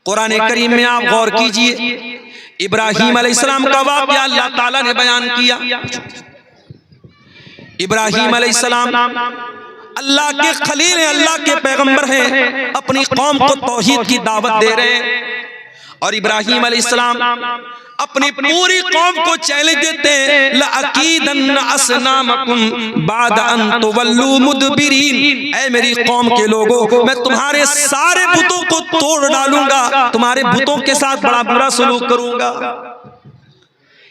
कुरान करीम में आप गौर कीजिए, इब्राहीम अलैहिस्सलाम का वाक़या अल्लाह ताला ने बयान किया। इब्राहीम अलैहिस्सलाम अल्लाह के खलील हैं, अल्लाह के पैगंबर हैं, अपनी कौम को तौहीद की दावत दे रहे हैं। और इब्राहीम अलैहिस्सलाम अपनी पूरी कौम को चैलेंज देते हैं, लअकीदन्न असनामकुम बाद अन तुवल्लू मुदबिरीन। ऐ मेरी कौम के लोगों, मैं तुम्हारे सारे बुतों को तोड़ डालूंगा, तुम्हारे बुतों के साथ बड़ा बुरा सलूक करूंगा।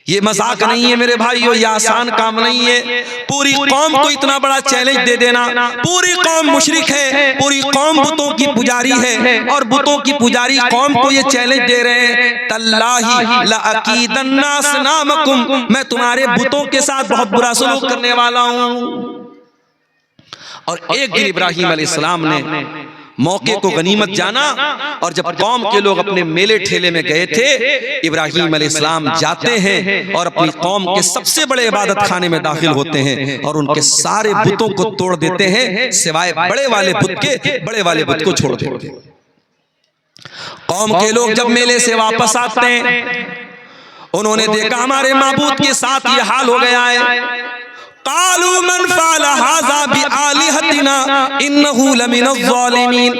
ये मजाक नहीं है मेरे भाइयों, ये आसान काम नहीं है। पूरी कौम को इतना बड़ा चैलेंज दे देना, पूरी कौम मुशरिक है, पूरी कौम बुतों की पुजारी है और बुतों की पुजारी कौम को ये चैलेंज दे रहे हैं, तल्लाही लअकीदन्ना असनामकुम, मैं तुम्हारे बुतों के साथ बहुत बुरा सलूक करने वाला हूं। और एक दिन इब्राहीम अलैहिस्सलाम ने मौके को गनीमत जाना और जब कौम के लोग अपने मेले ठेले में गए थे, इब्राहीम अलैहिस्सलाम जाते हैं और अपनी कौम के सबसे बड़े इबादत खाने में दाखिल होते हैं और उनके सारे बुतों को तोड़ देते हैं, सिवाय बड़े वाले बुत के, बड़े वाले बुत को छोड़ देते हैं। कौम के लोग जब मेले से वापस आते हैं, उन्होंने देखा हमारे माबूद के साथ ये हाल हो गया है। कालू मन फ़अला हाज़ा बिआलिहतिना इन्नहु लमिनज़्ज़ालिमीन,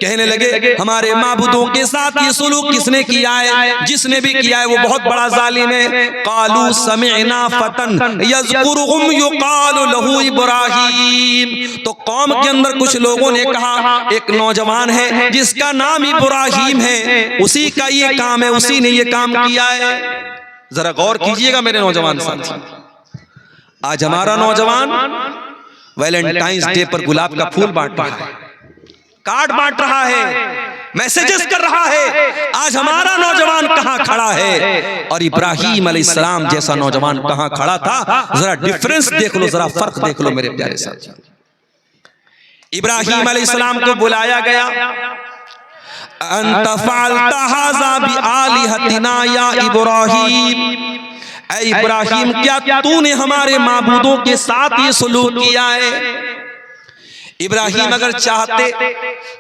कहने लगे हमारे माबूदों के साथ ये सुलूक किसने किया है, जिसने भी किया है वो बहुत बड़ा जालिम है। कालू समिअना फतन यज़कुरुहुम युक़ालु लहू इब्राहीम, तो कौम के अंदर कुछ लोगों ने कहा एक नौजवान है जिसका नाम इब्राहीम है, उसी का ये काम है, उसी ने ये काम किया है। जरा गौर कीजिएगा मेरे नौजवान साथी, आज हमारा नौजवान वैलेंटाइंस डे पर गुलाब का फूल बांट रहा है, कार्ड बांट रहा है, मैसेजेस कर रहा है। आज हमारा नौजवान कहां खड़ा है और इब्राहीम अलैहिस्सलाम जैसा नौजवान कहां खड़ा था? जरा डिफरेंस देख लो, जरा फर्क देख लो मेरे प्यारे साथी। इब्राहीम अलैहिस्सलाम को बुलाया गया, अंत फ़अलता हाज़ा बिआलिहतिना या इब्राहीम, ऐ इब्राहीम क्या तूने हमारे माबूदों के साथ ये सलूक किया है? इब्राहीम अगर चाहते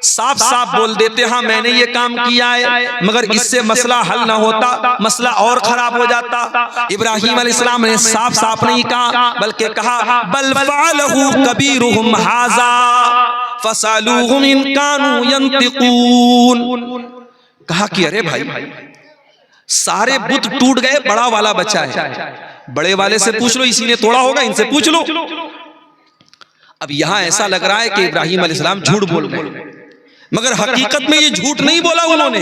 साफ साफ बोल देते हाँ मैंने ये काम किया है, मगर इससे मसला हल ना होता, मसला और खराब हो जाता। इब्राहीम अलैहिस्सलाम ने साफ साफ नहीं कहा, बल्कि कहा बल फ़अलहु कबीरुहुम हाज़ा फ़सअलूहुम इन कानू यंतिकून। कहा कि अरे भाई सारे बुत टूट गए, बड़ा वाला बचा है, बड़े वाले से पूछ लो, इसी ने तोड़ा होगा, इनसे पूछ लो। अब यहां ऐसा लग रहा है कि इब्राहीम अलैहिस्सलाम झूठ बोल रहे हैं, मगर हकीकत में ये झूठ नहीं बोला उन्होंने।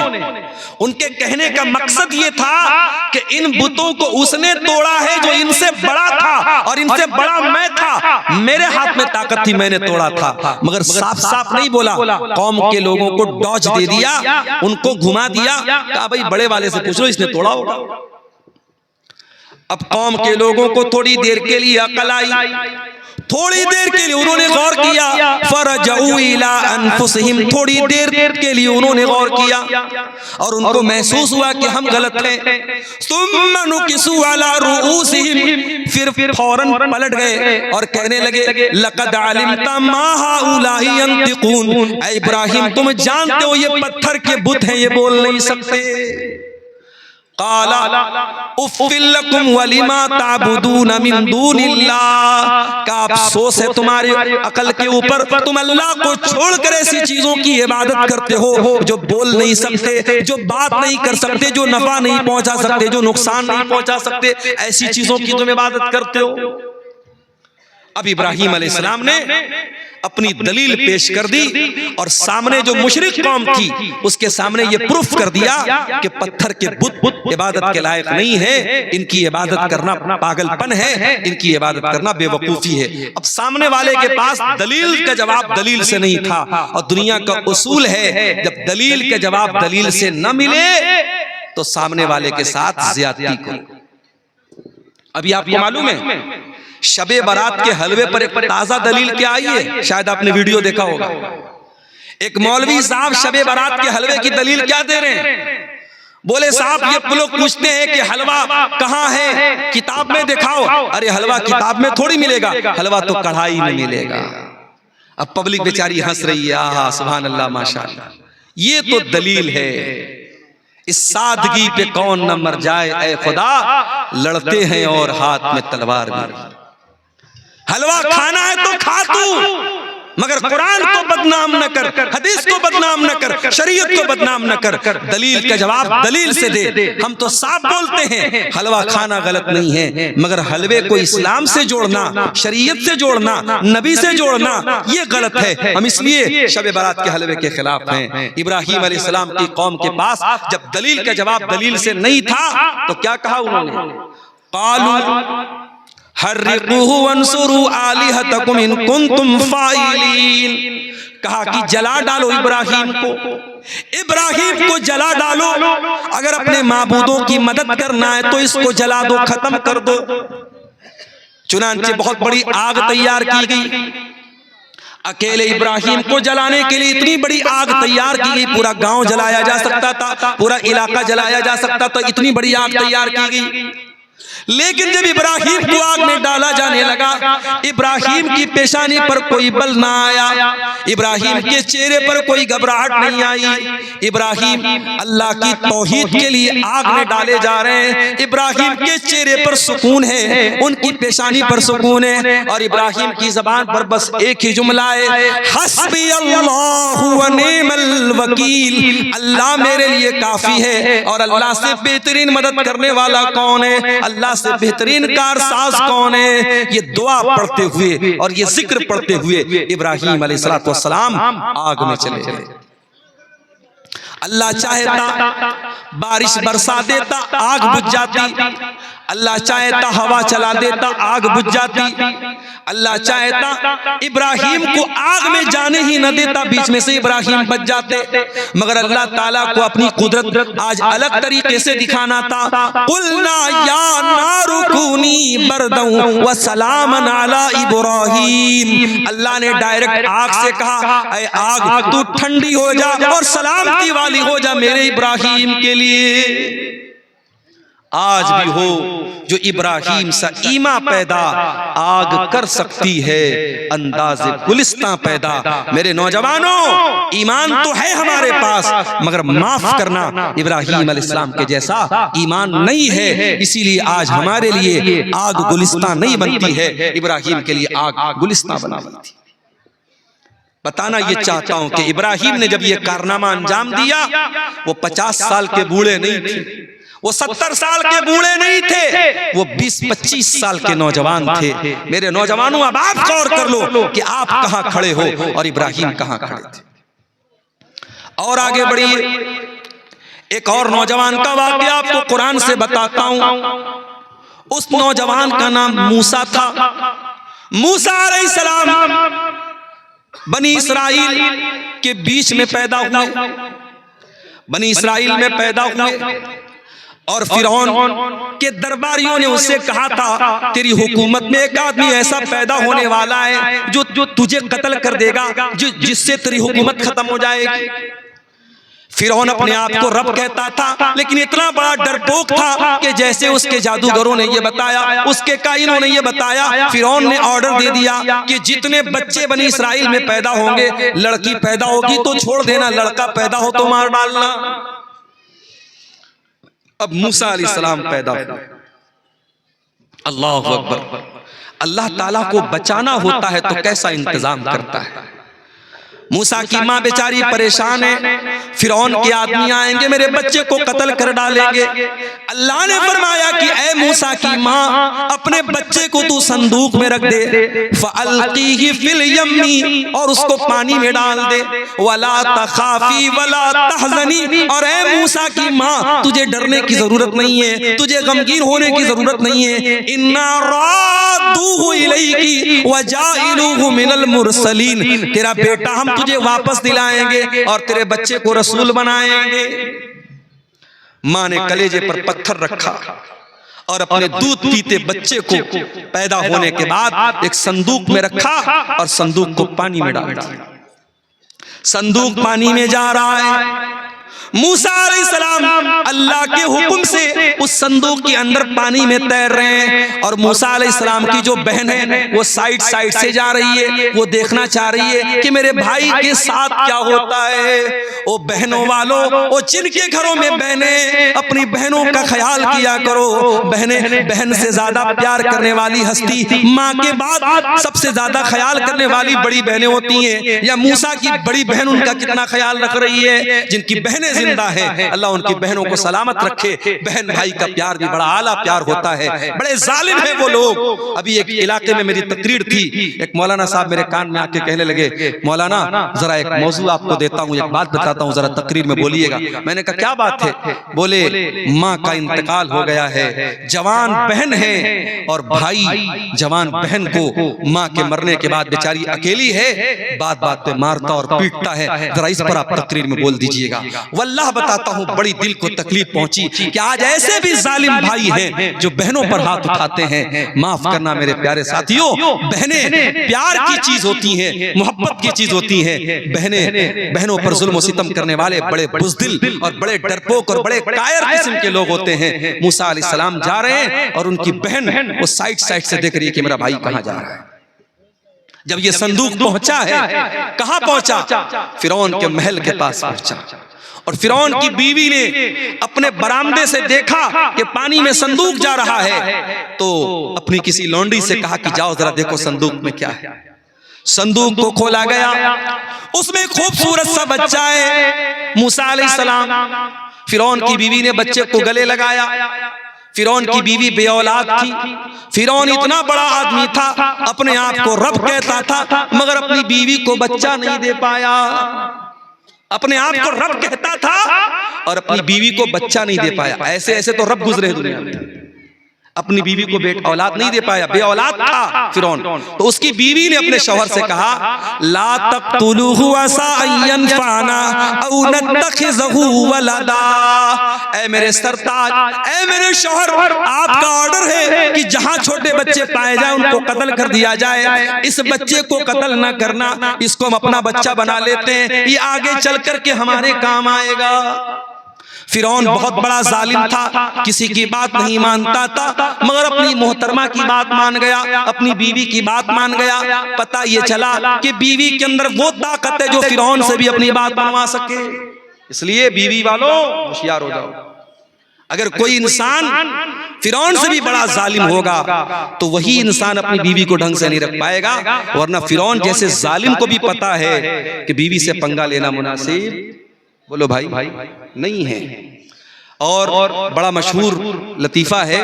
उनके कहने का मकसद ये था कि इन बुतों को उसने तोड़ा है जो इनसे बड़ा था और इनसे बड़ा मैं था, मेरे हाथ में ताकत थी, मैंने तोड़ा था। मगर साफ साफ नहीं बोला, कौम के लोगों को डॉज दे दिया, उनको घुमा दिया, कहा भाई बड़े वाले से पूछ लो, इसने तोड़ा होगा। अब कौम के लोगों को थोड़ी देर के लिए अकल आई, थोड़ी देर के लिए उन्होंने गौर किया, फरजऊ इला अनफुसिहिम, थोड़ी देर के लिए उन्होंने गौर किया और उनको महसूस हुआ कि हम गलत हैं। सुम्मा नुकिसू अला रुऊसिहिम, फिर फौरन पलट गए और कहने लगे लक़द अलिमता मा हाउलाहि यंतिकून, ऐ इब्राहीम तुम जानते हो ये पत्थर के बुत हैं, ये बोल नहीं सकते। काला उफ़्फ़िल लकुम वलिमा ताबुदून मिन दूनिल्लाह, का अफसोस है तुम्हारे अकल के ऊपर, तुम अल्लाह को छोड़कर ऐसी चीजों की इबादत करते हो जो बोल नहीं सकते, जो बात नहीं कर सकते, जो नफा नहीं पहुंचा सकते, जो नुकसान नहीं पहुंचा सकते, ऐसी चीजों की तुम इबादत करते हो। अब इब्राहीम अलैहिस्सलाम ने अपनी दलील पेश कर दी और सामने जो मुशरिक कौम थी उसके सामने ये प्रूफ कर दिया कि पत्थर के बुत इबादत के लायक नहीं है, इनकी इबादत करना पागलपन है, इनकी इबादत करना बेवकूफी है। अब सामने वाले के पास दलील का जवाब दलील से नहीं था, और दुनिया का उसूल है जब दलील का जवाब दलील से न मिले तो सामने वाले के साथ ज्यादती करो। अभी आपको मालूम है शबे बारात के हलवे पर एक ताजा दलील क्या आई है, शायद आपने वीडियो देखा होगा। एक मौलवी साहब शबे बारात के हलवे की दलील क्या दे रहे हैं, बोले साहब ये लोग पूछते हैं कि हलवा कहाँ है, किताब में दिखाओ। अरे हलवा किताब में थोड़ी मिलेगा, हलवा तो कढ़ाई में मिलेगा। अब पब्लिक बेचारी हंस रही है, आहा सुभान अल्लाह माशाअल्लाह, ये तो दलील है। इस सादगी पे कौन न मर जाए ऐ खुदा, लड़ते हैं और हाथ में तलवार भी। हलवा खाना है तो खा तू, मगर कुरान को बदनाम न कर, हदीस को बदनाम न कर, शरीयत को बदनाम न कर। दलील का जवाब दलील से दे। हम तो साफ बोलते हैं हलवा खाना गलत नहीं है, मगर हलवे को इस्लाम से जोड़ना, शरीयत से जोड़ना, नबी से जोड़ना, ये गलत है। हम इसलिए शब बारात के हलवे के खिलाफ हैं। इब्राहीम अलैहिस्सलाम की कौम के पास जब दलील का जवाब दलील से नहीं था तो क्या कहा उन्होंने? कालू हर्रिकूहु वंसुरू आलिहतकुम इन कुंतुम फाइलीन। कहा कि जला डालो इब्राहीम को, इब्राहीम को जला डालो। अगर अपने माबूदों की मदद करना है तो इसको जला दो, खत्म कर दो। चुनांचे बहुत बड़ी आग तैयार की गई। अकेले इब्राहीम को जलाने के लिए इतनी बड़ी आग तैयार की गई, पूरा गांव जलाया जा सकता था, पूरा इलाका जलाया जा सकता था, इतनी बड़ी आग तैयार की गई। लेकिन जब इब्राहीम को आग में डाला जाने लगा, इब्राहीम की पेशानी पर कोई बल ना आया, इब्राहीम के चेहरे पर कोई घबराहट नहीं आई। इब्राहीम अल्लाह की तौहीद के लिए आग में डाले जा रहे हैं। इब्राहीम के चेहरे पर सुकून है, उनकी पेशानी पर सुकून है, और इब्राहीम की जबान पर बस एक ही जुमला है, हस्बी अल्लाहु व निअमल वकील। अल्लाह मेरे लिए काफी है, और अल्लाह से बेहतरीन मदद करने वाला कौन है, अल्लाह से बेहतरीन कारसाज कौन है। ये दुआ पढ़ते हुए और ये जिक्र पढ़ते हुए इब्राहीम अलैहिस्सलाम आग में चले गए। अल्लाह चाहता बारिश बरसा देता, आग बुझ जाती। अल्लाह चाहता हवा चला देता, आग बुझ जाती। अल्लाह चाहता इब्राहीम को आग में जाने ही न देता, बीच में से इब्राहीम बच जाते। मगर अल्लाह ताला को अपनी कुदरत आज अलग तरीके से दिखाना था। कुलना या नारु कूनी बरदन व सलामन अला इब्राहीम। अल्लाह ने डायरेक्ट आग से कहा, ऐ आग तू ठंडी हो जा और सलामती वाली हो जा मेरे इब्राहीम के लिए। आज भी हो जो इब्राहीम सा ईमा पैदा आग कर सकती है, अंदाज़े गुलिस्तां पैदा। मेरे नौजवानों, ईमान तो है हमारे पास, मगर माफ करना इब्राहीम अलैहिस्सलाम के जैसा ईमान नहीं है। इसीलिए आज हमारे लिए आग गुलिस्तां नहीं बनती है, इब्राहीम के लिए आग गुलिस्तां बनती। बताना ये चाहता हूं कि इब्राहीम ने जब ये कारनामा अंजाम दिया, वो 50 साल के बूढ़े नहीं थे, वो 70 साल के बूढ़े नहीं थे, वो 20-25 साल के नौजवान थे। मेरे नौजवानों, अब आप गौर कर लो कि आप कहां खड़े हो और इब्राहीम कहां खड़े थे। और आगे बढ़िए, एक और नौजवान का वाकया आपको कुरान से बताता हूं। उस नौजवान का नाम मूसा था। मूसा अलैहिस्सलाम बनी इसराइल के बीच में पैदा हुए, बनी इसराइल में पैदा हुए, और फिरौन के दरबारियों ने उससे कहा था, तेरी हुकूमत में एक आदमी ऐसा पैदा होने वाला है जो तुझे कत्ल कर देगा, जिससे तेरी हुकूमत खत्म हो जाएगी। फिरौन अपने आप को रब कहता था, लेकिन इतना बड़ा डरपोक था कि जैसे उसके जादूगरों ने ये बताया, उसके काइनों ने ये बताया, फिरौन ने ऑर्डर दे दिया कि जितने बच्चे बनी इसराइल में पैदा होंगे, लड़की पैदा होगी तो छोड़ देना, लड़का पैदा हो तो मार डालना। अब मूसा अलैहिस्सलाम पैदा हुए। अल्लाहु अकबर। अल्लाह ताला को बचाना होता है तो कैसा इंतजाम करता है। मूसा की माँ बेचारी परेशान है, फिरौन के आदमी आएंगे मेरे बच्चे को कत्ल कर डालेंगे। अल्लाह ने फरमाया कि ऐ मूसा की माँ, अपने बच्चे को तू संदूक में रख दे, फअल्कीही फिल यम्मी, और उसको पानी में डाल दे, वला तखाफी वला तहज़नी, और ऐ मूसा की माँ, तुझे डरने की जरूरत नहीं है, तुझे गमगीन होने की जरूरत नहीं है। इन्ना रादूहु इलैकी व जाइलूहु मिनल मुरसलीन। तेरा बेटा हम तुझे वापस दिलाएंगे और तेरे बच्चे को रसूल बनाएंगे। मां ने कलेजे पर पत्थर रखा और अपने दूध पीते बच्चे को पैदा होने के बाद एक संदूक में रखा और संदूक को पानी में डाल दिया। संदूक पानी में जा रहा है, मूसा अलैहिस्सलाम अल्लाह के हुक्म से उस संदूक के अंदर पानी में तैर रहे हैं और मूसा अलैहिस्सलाम की जो बहन है वो साइड साइड से जा रही है, वो देखना चाह रही है कि मेरे भाई के साथ क्या होता है। ओ बहनों वालों, ओ जिनके घरों में बहनें, अपनी बहनों का ख्याल किया करो। बहन से ज्यादा प्यार करने वाली हस्ती माँ के बाद सबसे ज्यादा ख्याल करने वाली बड़ी बहनें होती हैं। या मूसा की बड़ी बहन उनका कितना ख्याल रख रही है। जिनकी बहनें जिंदा है, अल्लाह उनकी बहनों को सलामत रखे। बहन भाई का प्यार भी बड़ा आला प्यार होता है। बड़े जालिम है वो लोग। अभी एक इलाके में मेरी तकरीर थी, एक मौलाना साहब मेरे कान में आके कहने लगे, मौलाना जरा एक मौजू आपको देता हूँ, एक बात बताता हूँ, जरा तकरीर में बोलिएगा। मैंने कहा क्या बात है? बोले माँ का इंतकाल हो गया है, जवान बहन है और भाई जवान बहन को माँ के मरने के बाद बेचारी अकेली है, बात बात पे मारता और पीटता है। जरा इस पर आप तकरीर में बोल दीजिएगा। वल्लाह बताता हूँ बड़ी दिल को तकलीफ पहुंची कि आज ऐसे भी जालिम भाई हैं जो बहनों पर हाथ उठाते हैं। माफ करना मेरे प्यारे साथियों, बहनें प्यार की चीज होती हैं, मोहब्बत की चीज होती हैं। बहनों पर जुल्म सितम करने वाले बड़े बुज़दिल और बड़े डरपोक और बड़े कायर किस्म के लोग होते हैं। मूसा अलैहिस्सलाम जा रहे हैं और उनकी बहन वो साइड साइड से देख रही है कि मेरा भाई कहां जा रहा है। जब ये संदूक पहुंचा है, कहां पहुंचा? फिरौन के महल के पास पहुंचा और फिरौन की बीवी ने अपने बरामदे से देखा कि पानी में संदूक जा रहा है, तो अपनी किसी लौंडी से कहा कि जाओ जरा देखो संदूक में क्या है। संदूक को खोला गया, उसमें खूबसूरत सा बच्चा है मूसा अलैहिस्सलाम। फिरौन की बीवी ने बच्चे को गले लगाया। फिरौन की बीवी बेऔलाद थी। फिरौन इतना बड़ा आदमी था, अपने आप को रब कहता था, मगर अपनी बीवी को बच्चा नहीं दे पाया। अपने आप को रब कहता था और अपनी बीवी को बच्चा नहीं दे पाया। ऐसे ऐसे तो रब गुजरे दुनिया में, अपनी बीवी को बेटा औलाद नहीं दे पाया, बेऔलाद था फिरौन। तो उसकी बीवी ने अपने शौहर से कहा, ला तक़्तुलूहु असा अन यनफ़अना औ नत्तखिज़हु वलदा। ऐ मेरे सरताज, ऐ मेरे शौहर, आपका ऑर्डर है कि जहां छोटे बच्चे पाए जाए उनको कत्ल कर दिया जाए। इस बच्चे को कत्ल न करना, इसको हम अपना बच्चा बना लेते हैं, ये आगे चल करके हमारे काम आएगा। फिरौन बहुत बड़ा जालिम था, किसी की बात नहीं मानता था, मगर अपनी मोहतरमा की बात मान गया, अपनी बीवी की बात मान गया। पता ये चला कि बीवी के अंदर वो ताकत है जो फिरौन से भी अपनी बात मनवा सके। इसलिए बीवी वालों होशियार हो जाओ। अगर कोई इंसान फिरौन से भी बड़ा जालिम होगा तो वही इंसान अपनी बीवी को ढंग से नहीं रख पाएगा, वरना फिरौन जैसे जालिम को भी पता है कि बीवी से पंगा लेना मुनासिब बोलो भाई नहीं है। और बड़ा मशहूर लतीफा है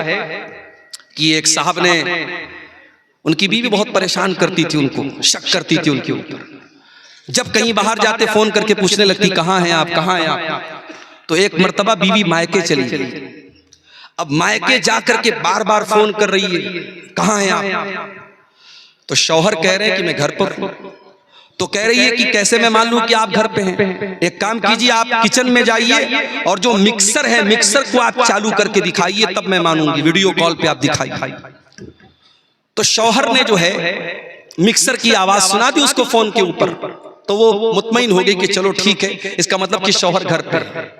कि एक साहब ने, उनकी बीवी बहुत परेशान करती थी, उनको शक करती थी उनके ऊपर। जब कहीं बाहर जाते फोन करके पूछने लगती कहाँ हैं आप, कहाँ हैं आप। तो एक मर्तबा बीवी मायके चली गई। अब मायके जाकर के बार बार फोन कर रही है, कहाँ हैं आप। तो शौहर कह रहे हैं कि मैं घर पर हूं। तो कह रही है कि कैसे मैं मान लूं कि आप घर पे हैं। एक काम कीजिए, आप किचन में जाइए और जो मिक्सर है, मिक्सर को आप चालू करके दिखाइए, तब मैं मानूंगी। वीडियो कॉल पे आप दिखाइए। तो शौहर ने जो है मिक्सर की आवाज सुना दी उसको फोन के ऊपर, तो वो मुतमईन हो गई कि चलो ठीक है, इसका मतलब कि शौहर घर पर है।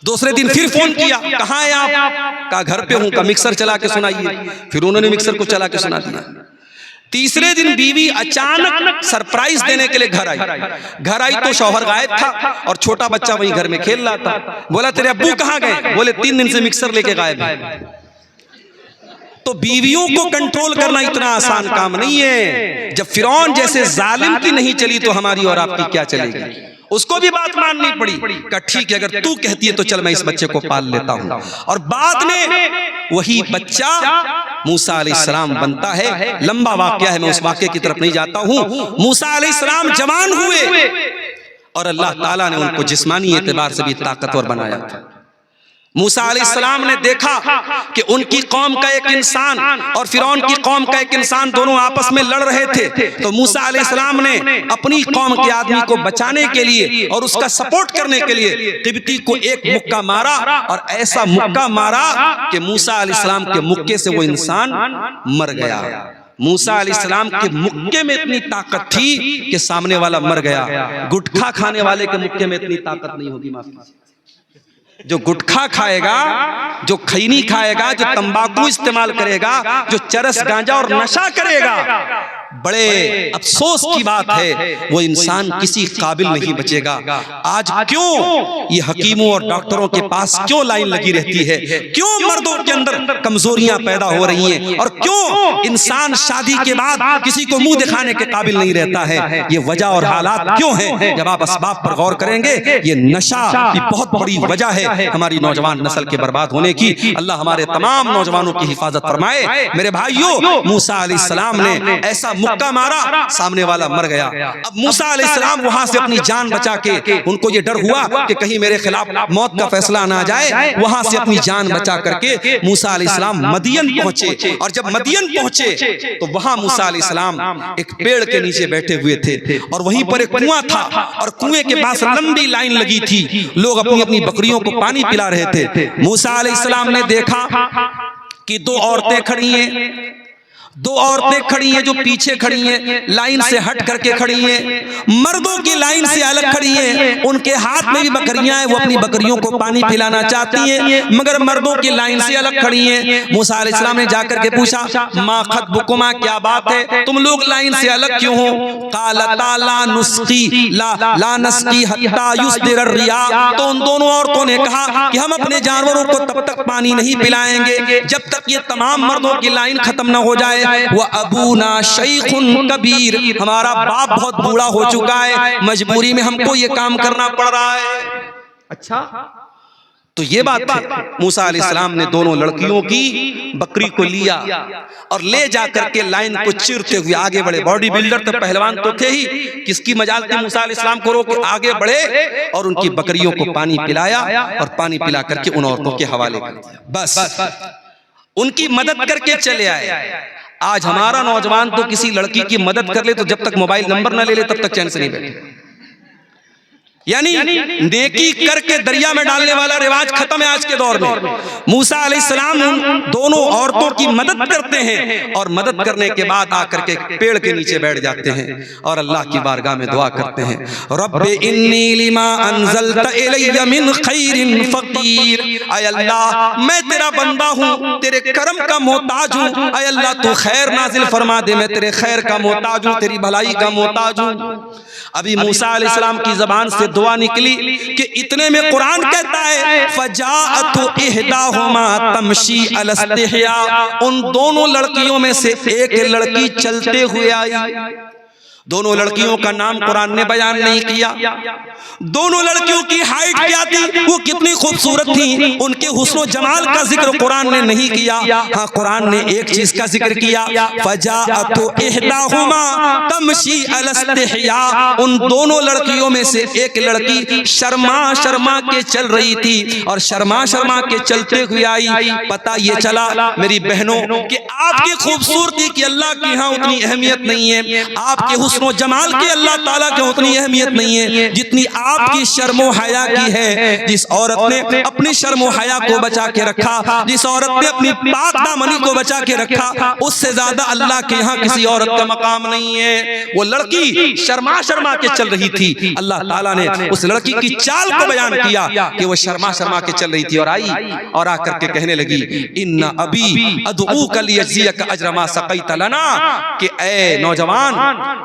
दूसरे दिन फिर फोन किया, कहाँ है आप। कहा घर पे हूं। का मिक्सर चला के सुनाइए। फिर उन्होंने मिक्सर को चला के सुना दिया। तीसरे दिन बीवी अचानक सरप्राइज देने के लिए घर आई तो शौहर गायब था और छोटा बच्चा वहीं घर में खेल रहा था। बोला तेरे अब्बू कहाँ गए। बोले 3 दिन से मिक्सर लेके गायब है। तो बीवियों को कंट्रोल करना इतना आसान काम नहीं है। जब फिरौन जैसे जालिम की नहीं चली तो हमारी और आपकी क्या चलेगी। उसको भी बात माननी पड़ी। कहा ठीक है, अगर तू कहती है तो चल मैं इस बच्चे को पाल लेता हूं। और बाद में वही बच्चा मूसा अलैहिस्सलाम बनता है। लंबा वाकया है, मैं उस वाकये की तरफ नहीं जाता हूं। मूसा अलैहिस्सलाम जवान हुए और अल्लाह ताला ने उनको जिस्मानी एतबार से भी ताकतवर बनाया था। मूसा अलैहिस्सलाम ने देखा कि उनकी कौम का एक इंसान और फिरौन की कौम का एक इंसान दोनों आपस में लड़ रहे थे। तो मूसा अलैहिस्सलाम ने अपनी कौम के आदमी को बचाने के लिए और उसका सपोर्ट करने के लिए तिब्ती को एक मुक्का मारा, और ऐसा मुक्का मारा कि मूसा अलैहिस्सलाम के मुक्के से वो इंसान मर गया। मूसा अलैहिस्सलाम के मुक्के में इतनी ताकत थी कि सामने वाला मर गया। गुटखा खाने वाले के मुक्के में इतनी ताकत नहीं होगी। माफ कीजिए, जो गुटखा खाएगा, जो खैनी खाएगा, जो तंबाकू इस्तेमाल करेगा, जो चरस गांजा और नशा करेगा, बड़े अफसोस की बात है वो इंसान किसी काबिल नहीं बचेगा। आज क्यों ये हकीमों और डॉक्टरों के पास क्यों लाइन लगी रहती है, क्यों मर्दों के अंदर कमजोरियां पैदा हो रही हैं, और क्यों इंसान शादी के बाद किसी को मुंह दिखाने के काबिल नहीं रहता है? ये वजह और हालात क्यों हैं? जब आप असबाब पर गौर करेंगे, ये नशा की बहुत बड़ी वजह है हमारी नौजवान नस्ल के बर्बाद होने की। अल्लाह हमारे तमाम नौजवानों की हिफाजत फरमाए। मेरे भाइयों, मूसा अलैहिस्सलाम ने ऐसा मुक्का मारा, सामने वाला मर गया। अब मूसा अलैहिस्सलाम वहां से अपनी जान बचा के, उनको ये डर हुआ कि कहीं मेरे खिलाफ मौत का फैसला ना आ जाए, वहां से अपनी जान बचा करके मूसा अलैहिस्सलाम मदियन पहुंचे। और जब मदियन पहुंचे तो वहां मूसा अलैहिस्सलाम एक पेड़ के नीचे बैठे हुए थे, और वहीं पर एक कुआं था, और कुएं के पास लंबी लाइन लगी थी, लोग अपनी अपनी बकरियों को पानी पिला रहे थे। मूसा अलैहिस्सलाम ने देखा कि दो औरतें खड़ी हैं, दो औरतें खड़ी हैं जो पीछे खड़ी हैं, लाइन से हट करके खड़ी हैं, मर्दों की लाइन से अलग खड़ी हैं, उनके हाथ में भी बकरियां हैं, वो अपनी बकरियों को पानी पिलाना चाहती हैं, मगर मर्दों की लाइन से अलग खड़ी हैं। मूसा अलैहिस्सलाम ने जाकर के पूछा, मा खतबुकुमा, क्या बात है, तुम लोग लाइन से अलग क्यों हो? कालता ला नुस्की ला नस्की हत्ता युस्दिर रिया। तो उन दोनों औरतों ने कहा कि हम अपने जानवरों को तब तक पानी नहीं पिलाएंगे जब तक ये तमाम मर्दों की लाइन खत्म न हो जाए। वह अबूना शैखुन कबीर, हमारा बाप बहुत बूढ़ा हो चुका है, मजबूरी में हमको ये काम करना पड़ रहा है। अच्छा, तो ये बात है। मूसा अलैहिस्सलाम ने दोनों लड़कियों की बकरी को लिया और ले जाकर के लाइन को चीरते हुए आगे बढ़े। बॉडी बिल्डर तो पहलवान तो थे ही, किसकी मजाल थी मूसा अलैहिस्सलाम को रोक आगे बढ़े और उनकी बकरियों को पानी पिलाया, और पानी पिला करके उन औरतों के हवाले कर दिया। बस उनकी मदद करके चले आए। आज हमारा नौजवान तो किसी लड़की की मदद कर ले तो जब तक मोबाइल नंबर ना ले ले तब तक चैन से नहीं बैठे। यानी नेकी करके दरिया में डालने वाला रिवाज खत्म है आज के दौर में। मूसा अलैहिस्सलाम दोनों औरतों की मदद करते हैं, और मदद करने के बाद आकर के पेड़ के नीचे बैठ जाते हैं और अल्लाह की बारगाह में दुआ करते हैं, रब्बे इन्नी लिमा अनज़लत इलैया मिन खैरिन फ़क़ीर। ऐ अल्लाह, मैं तेरा बंदा हूँ, तेरे करम का मोहताज हूँ। ऐ अल्लाह, तू खैर नाजिल फरमा दे, मैं तेरे खैर का मोहताज हूँ, तेरी भलाई का मोहताज हूँ। अभी मूसा अलैहिस्सलाम की जबान से दुआ निकली कि इतने में कुरान कहता है, फजाअतु इहदाहुमा तमशी अला इस्तिहया, उन दोनों लड़कियों में से एक लड़की चलते हुए आई। दोनों लड़कियों का नाम कुरान ने बयान नहीं किया। दोनों लड़कियों की हाइट क्या थी, वो कितनी खूबसूरत थी, उनके हुस्न जमाल का जिक्र कुरान ने नहीं किया। हाँ, कुरान ने एक चीज का जिक्र किया, फजाअतु इहदाहुमा तमशी अला इस्तिहया, उन दोनों लड़कियों में से एक लड़की शर्मा शर्मा के चल रही थी, और शर्मा शर्मा के चलते हुए आई। पता ये चला मेरी बहनों कि आपकी खूबसूरती की अल्लाह के यहाँ उतनी अहमियत नहीं है, आपके हुस्न जमाल की अल्लाह ताला की उतनी अहमियत नहीं है जितनी आपकी शर्मो हया की है। जिस औरत ने अपनी शर्मो हया को बचा के रखा, जिस औरत ने अपनी पाक दामनी को बचा के रखा, उससे ज्यादा अल्लाह के यहाँ किसी औरत का मकाम नहीं है। वो लड़की शर्मा शर्मा के चल रही थी, अल्लाह ताला ने उस लड़की की चाल को बयान किया कि वो शर्मा शर्मा के चल रही थी, और आई और आकर के कहने लगी, इन्ना अबी अदऊका लियजज़ियका अज्र मा सक़ैत लना, कि ऐ नौजवान,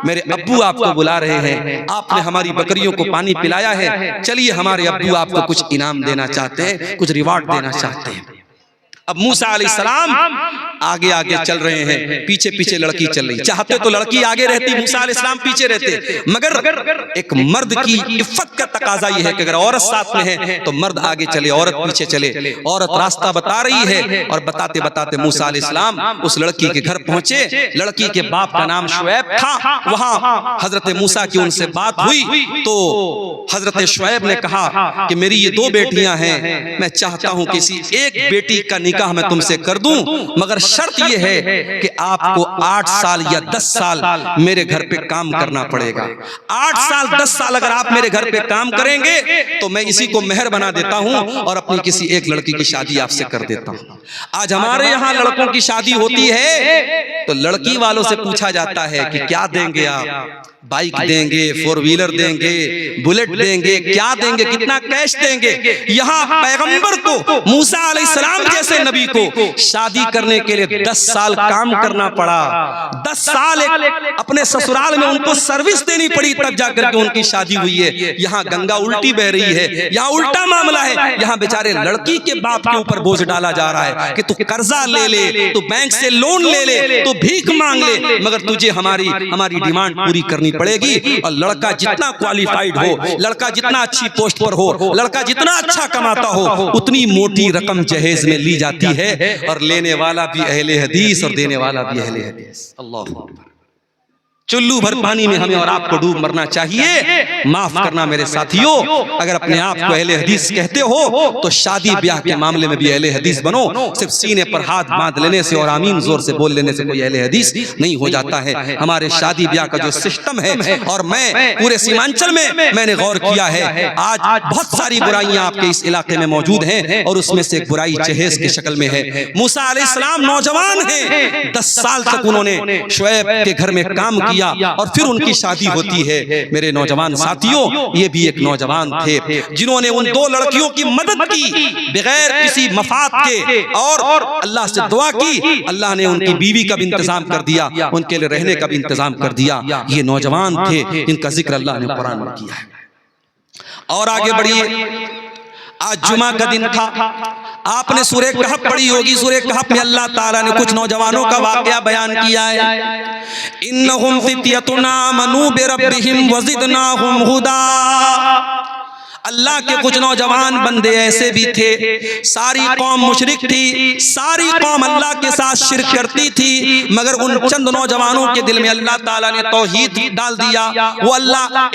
मेरे अब्बू आपको बुला रहे हैं, आपने हमारी बकरियों को पानी पिलाया है, चलिए हमारे अब्बू आपको कुछ इनाम देना चाहते हैं, कुछ रिवार्ड देना चाहते हैं। अब मूसा अलैहिस्सलाम आगे आगे चल रहे हैं, पीछे पीछे लड़की चल रही। चाहते तो लड़की आगे रहती, मूसा अलैहिस्सलाम पीछे रहते, मगर एक मर्द की इफ्फत का तकाजा ये है कि अगर औरत साथ में है तो मर्द आगे चले, औरत पीछे चले। औरत रास्ता बता रही है, और बताते बताते मूसा अलैहिस्सलाम उस लड़की के घर पहुंचे। लड़की के बाप का नाम शुएब था। वहां हजरत मूसा की उनसे बात हुई तो हजरत शुएब ने कहा कि मेरी ये दो बेटियां हैं, मैं चाहता हूं किसी एक बेटी का निकाह मैं तुमसे कर दूं, मगर शर्त यह है कि आपको 8 साल या 10 साल मेरे घर पे काम करना पड़ेगा। 8 साल 10 साल अगर आप मेरे घर पे काम करेंगे तो मैं इसी को मेहर बना देता हूं और अपनी किसी एक लड़की की शादी आपसे कर देता हूं। आज हमारे यहाँ लड़कों की शादी होती है तो लड़की वालों से पूछा जाता है कि क्या देंगे आप, बाइक देंगे, 4 व्हीलर देंगे, बुलेट देंगे, क्या देंगे, कितना कैश देंगे। यहाँ पैगंबर को, मूसा अलैहिस्सलाम जैसे नबी को शादी करने के लिए 10 साल काम करना पड़ा। 10 साल अपने ससुराल में उनको सर्विस देनी पड़ी, तब जाकर के उनकी शादी हुई है। यहाँ गंगा उल्टी बह रही है, यहाँ उल्टा मामला है। यहाँ बेचारे लड़की के बाप के ऊपर बोझ डाला जा रहा है कि तू कर्जा ले ले, तू बैंक से लोन ले ले, तू भीख मांग ले, मगर तुझे हमारी डिमांड पूरी करनी पड़ेगी। और लड़का जितना क्वालिफाइड हो, लड़का जितना अच्छी पोस्ट पर हो, लड़का जितना अच्छा कमाता हो, उतनी मोटी रकम जहेज में ली जाती है। और लेने वाला भी अहले हदीस और देने वाला भी अहले हदीस। अल्लाह अकबर। चुल्लू भर पानी में हमें और आपको डूब मरना चाहिए। माफ करना मेरे साथियों, अगर अपने आप को अहले हदीस कहते हो तो शादी ब्याह के मामले में भी अहले हदीस बनो। सिर्फ सीने पर हाथ बांध लेने से और आमीन जोर से बोल लेने से कोई अहले हदीस नहीं हो जाता है। हमारे शादी ब्याह का जो सिस्टम है, और मैं पूरे सीमांचल में मैंने गौर किया है, आज बहुत सारी बुराइयां आपके इस इलाके में मौजूद हैं, और उसमें से एक बुराई जहेज की शक्ल में है। मूसा अलैहिस्सलाम नौजवान हैं, 10 साल तक उन्होंने शुएब के घर में काम किया और फिर उनकी शादी होती है। मेरे नौजवान साथियों, ये भी एक नौजवान थे जिन्होंने उन 2 लड़कियों की मदद की बगैर किसी मफाद के, और अल्लाह से दुआ की। अल्लाह ने उनकी बीवी का भी इंतजाम कर दिया, उनके लिए रहने का भी इंतजाम कर दिया। ये नौजवान थे जिनका जिक्र अल्लाह ने कुरान में किया है। और आगे बढ़िए, आज जुमा का दिन था, आपने सूरह कहफ पढ़ी होगी। सूरह कहफ में अल्लाह ताला ने कुछ नौजवानों का वाकया बयान किया है। इन्नहुम फित्यतुन आमनू बिरब्बिहिम वज़िदनाहुम हुदा। अल्लाह के कुछ नौजवान बंदे ऐसे भी थे, सारी कौम मुशरिक थी, सारी कौम अल्लाह के साथ शिर्क करती थी, मगर उन चंद नौजवानों के दिल में अल्लाह ताला ने तौहीद डाल दिया। वो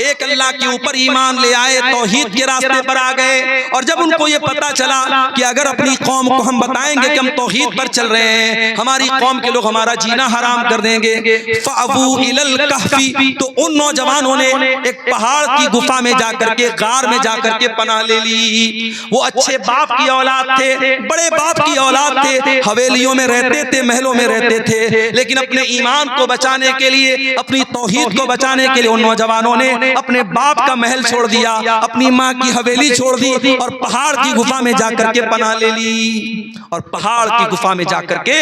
एक अल्लाह के ऊपर ईमान ले आए, तौहीद के रास्ते पर आ गए। और जब उनको ये पता चला कि अगर अपनी कौम को हम बताएंगे कि हम तौहीद पर चल रहे हैं, हमारी कौम के लोग हमारा जीना हराम कर देंगे, फ़अबू इलल कहफ़ी, तो उन नौजवानों ने एक पहाड़ की गुफा में जाकर के, गार में जाकर के पनाह ले ली। वो अच्छे बाप की औलाद थे, बड़े बाप की औलाद थे, हवेलियों में रहते थे, महलों में रहते थे, लेकिन अपने ईमान को बचाने के लिए, अपनी तौहीद को बचाने के लिए उन नौजवानों ने अपने बाप का महल छोड़ दिया, अपनी माँ की हवेली छोड़ दी और पहाड़ की गुफा में जाकर के पनाह ले ली। और पहाड़ की गुफा में जाकर के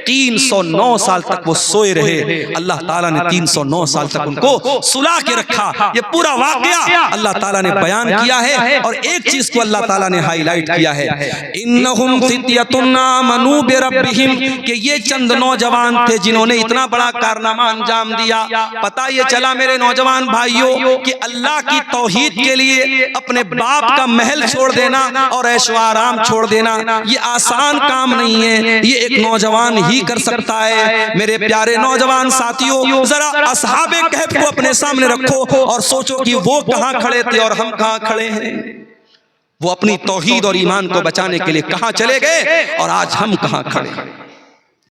309 साल तक वो सोए रहे। अल्लाह ताला ने 309 साल तक उनको सुला के रखा। ये पूरा वाकया अल्लाह ताला ने बयान किया है। और एक चीज को अल्लाह ताला ने हाईलाइट किया है, इन्नहुम फित्यतुन आमनू बिरब्बिहिम, कि ये चंद नौजवान थे जिन्होंने इतना बड़ा कारनामा अंजाम दिया। पता ये चला मेरे नौजवान भाइयों कि अल्लाह की तौहीद के लिए अपने बाप का महल छोड़ देना और ऐशो आराम छोड़ देना, ये आसान काम नहीं है, ये एक नौजवान ही कर सकता है। मेरे प्यारे नौजवान साथियों, जरा असहाबे कहफ को अपने सामने रखो और सोचो कि वो कहां खड़े थे और हम कहां खड़े हैं। वो अपनी तौहीद और ईमान को बचाने के लिए कहां चले गए और आज हम कहां खड़े हैं।